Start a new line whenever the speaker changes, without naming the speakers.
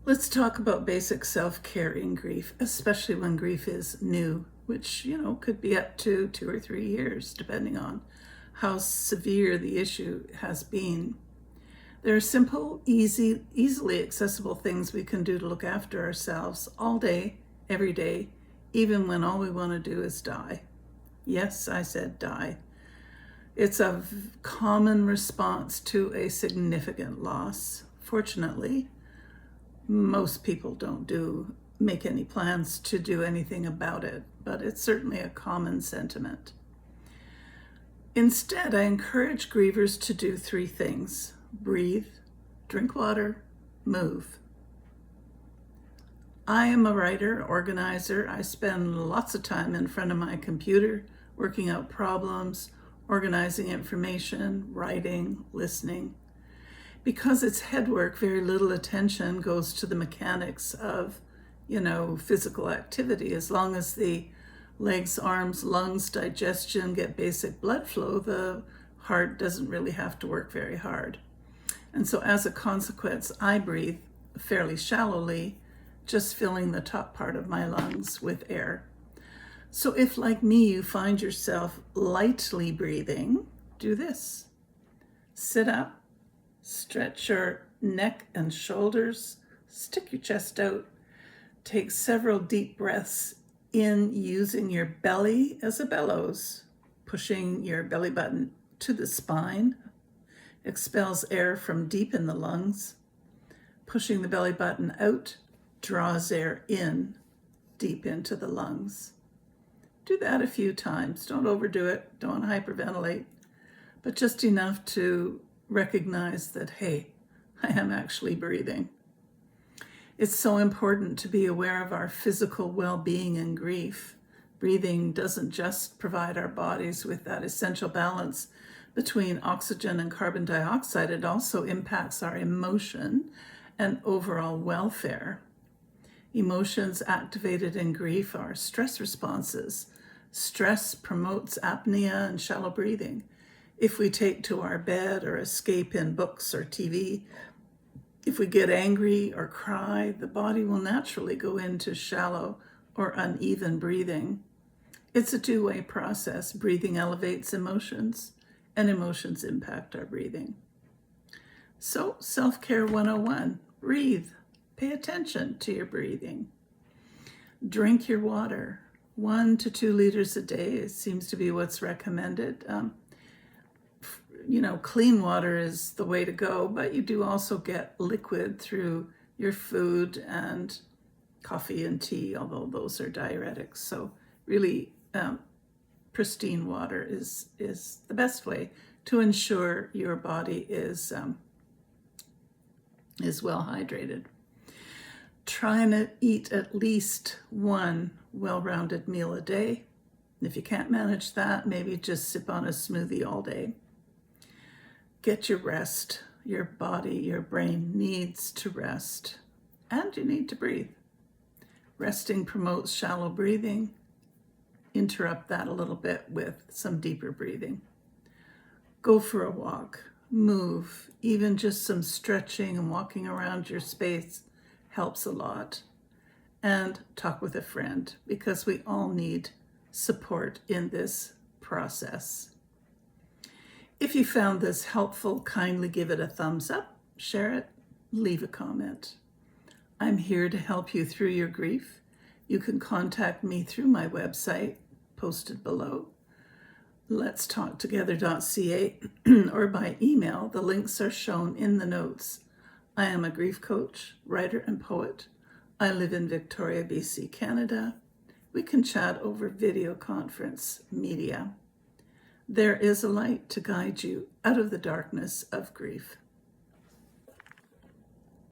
Let's talk about basic self-care in grief, especially when grief is new, which, could be up to 2 or 3 years, depending on how severe the issue has been. There are simple, easily accessible things we can do to look after ourselves all day, every day, even when all we want to do is die. Yes, I said die. It's a common response to a significant loss. Fortunately, most people don't make any plans to do anything about it, but it's certainly a common sentiment. Instead, I encourage grievers to do 3 things: breathe, drink water, move. I am a writer, organizer. I spend lots of time in front of my computer, working out problems, organizing information, writing, listening. Because it's head work, very little attention goes to the mechanics of, physical activity. As long as the legs, arms, lungs, digestion get basic blood flow, the heart doesn't really have to work very hard. And so as a consequence, I breathe fairly shallowly, just filling the top part of my lungs with air. So if, like me, you find yourself lightly breathing, do this. Sit up. Stretch your neck and shoulders, stick your chest out, take several deep breaths in using your belly as a bellows, pushing your belly button to the spine, expels air from deep in the lungs, pushing the belly button out, draws air in, deep into the lungs. Do that a few times. Don't overdo it, don't hyperventilate, but just enough to recognize that, hey, I am actually breathing. It's so important to be aware of our physical well-being in grief. Breathing doesn't just provide our bodies with that essential balance between oxygen and carbon dioxide, it also impacts our emotion and overall welfare. Emotions activated in grief are stress responses. Stress promotes apnea and shallow breathing. If we take to our bed or escape in books or TV, if we get angry or cry, the body will naturally go into shallow or uneven breathing. It's a two-way process. Breathing elevates emotions, and emotions impact our breathing. So, Self-Care 101, breathe. Pay attention to your breathing. Drink your water. 1 to 2 liters a day seems to be what's recommended. Clean water is the way to go, but you do also get liquid through your food and coffee and tea, although those are diuretics. So really, pristine water is the best way to ensure your body is well hydrated. Try and eat at least 1 well-rounded meal a day. If you can't manage that, maybe just sip on a smoothie all day. Get your rest. Your body, your brain needs to rest, and you need to breathe. Resting promotes shallow breathing. Interrupt that a little bit with some deeper breathing. Go for a walk, move, even just some stretching and walking around your space helps a lot. And talk with a friend, because we all need support in this process. If you found this helpful, kindly give it a thumbs up, share it, leave a comment. I'm here to help you through your grief. You can contact me through my website, posted below, letstalktogether.ca, or by email. The links are shown in the notes. I am a grief coach, writer, and poet. I live in Victoria, BC, Canada. We can chat over video conference media. There is a light to guide you out of the darkness of grief.